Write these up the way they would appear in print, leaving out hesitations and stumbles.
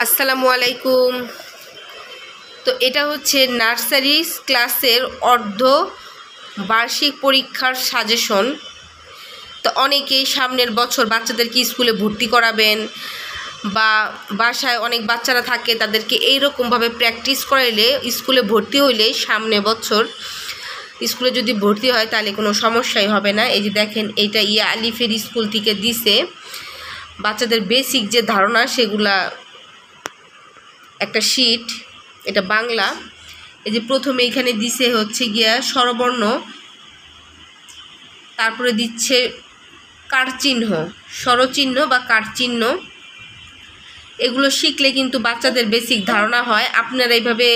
আসসালামু আলাইকুম। তো এটা হচ্ছে নার্সারি ক্লাসের অর্ধ বার্ষিক পরীক্ষার সাজেশন। তো অনেকেই সামনের বছর বাচ্চাদেরকে স্কুলে ভর্তি করাবেন বা বাসায় অনেক বাচ্চারা থাকে, তাদেরকে এইরকমভাবে প্র্যাকটিস করাইলে স্কুলে ভর্তি হইলে সামনে বছর স্কুলে যদি ভর্তি হয় তাহলে কোনো সমস্যাই হবে না। এই যে দেখেন, এইটা ইয়া আলিফের স্কুল থেকে দিছে বাচ্চাদের বেসিক যে ধারণা সেগুলা একটা শীট, এটা বাংলা। এই যে প্রথমে এখানে দিছে হচ্ছে গিয়া স্বরবর্ণ, তারপরে দিচ্ছে কারচিহ্ন, স্বরচিহ্ন বা কারচিহ্ন। এগুলো শিখলে কিন্তু বাচ্চাদের বেসিক ধারণা হয়, আপনারা এইভাবে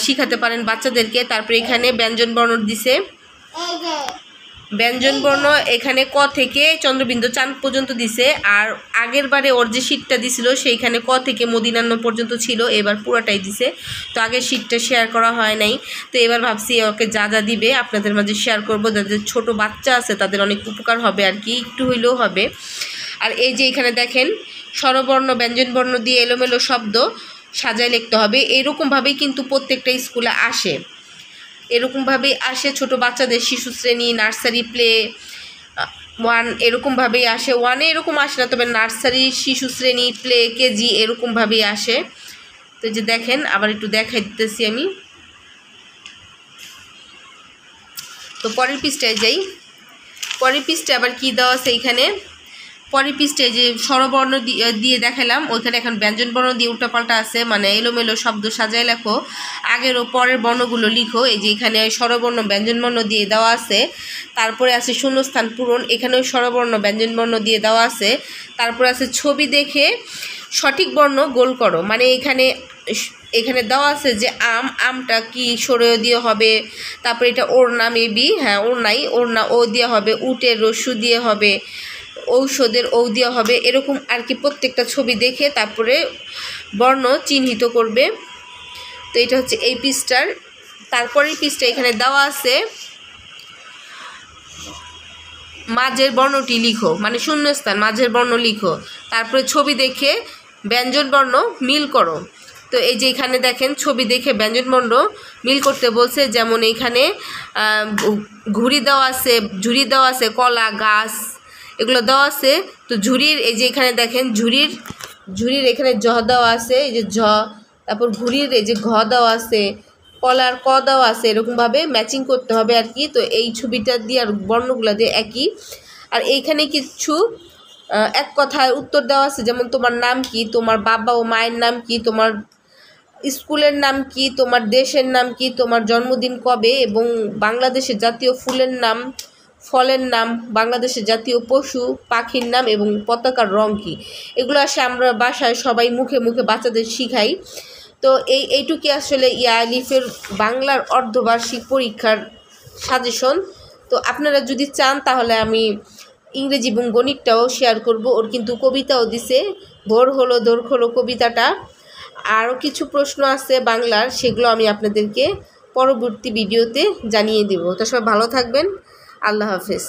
শিখাতে পারেন বাচ্চাদেরকে। তারপরে এখানে ব্যঞ্জনবর্ণ দিছে, ব্যঞ্জনবর্ণ এখানে ক থেকে চন্দ্রবিন্দু চাঁদ পর্যন্ত দিছে। আর আগের বারে ওর যে শীটটা দিছিল সেইখানে ক থেকে মদিনান্ন পর্যন্ত ছিল, এবার পুরোটাই দিছে। তো আগের শীটটা শেয়ার করা হয় নাই, তো এবার ভাবছি ওকে যা যা দিবে আপনাদের মাঝে শেয়ার করব, যাদের ছোট বাচ্চা আছে তাদের অনেক উপকার হবে আর কি, একটু হইলেও হবে। আর এই যে এখানে দেখেন স্বরবর্ণ ব্যঞ্জনবর্ণ দিয়ে এলোমেলো শব্দ সাজায় লিখতে হবে। এরকমভাবেই কিন্তু প্রত্যেকটা স্কুলে আসে, এরকমভাবেই আসে। ছোট বাচ্চাদের শিশু শ্রেণী, নার্সারি, প্লে ওয়ান এরকমভাবেই আসে। ওয়ানে এরকম আসে না, তবে নার্সারি, শিশু শ্রেণী, প্লে, কেজি এরকমভাবেই আসে। তো যে দেখেন, আবার একটু দেখাই দিতেছি আমি। তো পরের পৃষ্ঠায় যাই। পরের পৃষ্ঠায় আবার কী দেওয়া আছে এইখানে, পরের পৃষ্ঠায় যে স্বরবর্ণ দিয়ে দেখালাম, ওইখানে এখন ব্যঞ্জনবর্ণ দিয়ে উল্টাপাল্টা আছে, মানে এলোমেলো শব্দ সাজায় লেখো, আগের ও পরের বর্ণগুলো লিখো। এই যে এখানে স্বরবর্ণ ব্যঞ্জনবর্ণ দিয়ে দেওয়া আছে। তারপরে আছে শূন্যস্থান পূরণ, এখানেও স্বরবর্ণ ব্যঞ্জনবর্ণ দিয়ে দেওয়া আছে। তারপরে আছে ছবি দেখে সঠিক বর্ণ গোল করো, মানে এখানে দেওয়া আছে যে আমটা কি সরেও দিয়ে হবে। তারপরে এটা ওড়না, মেবি হ্যাঁ ওড়নাই, ওড়না ও দিয়ে হবে, উটের রস্যু দিয়ে হবে, ঔষধের ঔ দেওয়া হবে, এরকম আর কি। প্রত্যেকটা ছবি দেখে তারপরে বর্ণ চিহ্নিত করবে। তো এটা হচ্ছে এই পৃষ্ঠার। তারপরের পৃষ্ঠা এখানে দেওয়া আছে মাঝের বর্ণটি লিখো, মানে শূন্যস্থান মাঝের বর্ণ লিখো, তারপরে ছবি দেখে ব্যঞ্জন বর্ণ মিল করো। তো এই যে এখানে দেখেন ছবি দেখে ব্যঞ্জন বর্ণ মিল করতে বলছে, যেমন এইখানে ঘুড়ি দেওয়া আছে, ঝুড়ি দেওয়া আছে, কলা গাছ এগুলো দেওয়া আছে। তো ঝুড়ির এই যে এখানে দেখেন ঝুড়ির এখানে জ দেওয়া আছে, এই যে ঝ। তারপর ঘুড়ির এই যে ঘ দেওয়া আছে, কলার ক দেওয়া আছে, এরকমভাবে ম্যাচিং করতে হবে আর কি। তো এই ছবিটা দিয়ে আর বর্ণগুলো দিয়ে একই। আর এইখানে কিছু এক কথায় উত্তর দেওয়া আছে, যেমন তোমার নাম কি, তোমার বাবা ও মায়ের নাম কি, তোমার স্কুলের নাম কি, তোমার দেশের নাম কি, তোমার জন্মদিন কবে, এবং বাংলাদেশের জাতীয় ফুলের নাম, ফলের নাম, বাংলাদেশের জাতীয় পশু পাখির নাম এবং পতাকার রং কী। এগুলো আসে আমরা বাসায় সবাই মুখে মুখে বাচ্চাদের শিখাই। তো এইটুকু আসলে ইয়া আলিফের বাংলার অর্ধবার্ষিক পরীক্ষার সাজেশন। তো আপনারা যদি চান তাহলে আমি ইংরেজি এবং গণিতটাও শেয়ার করব। ওর কিন্তু কবিতাও দিছে, ভোর হলো দোর খোলো কবিতাটা। আরও কিছু প্রশ্ন আছে বাংলার, সেগুলো আমি আপনাদেরকে পরবর্তী ভিডিওতে জানিয়ে দেব। তো সবাই ভালো থাকবেন, আল্লাহ হাফেজ।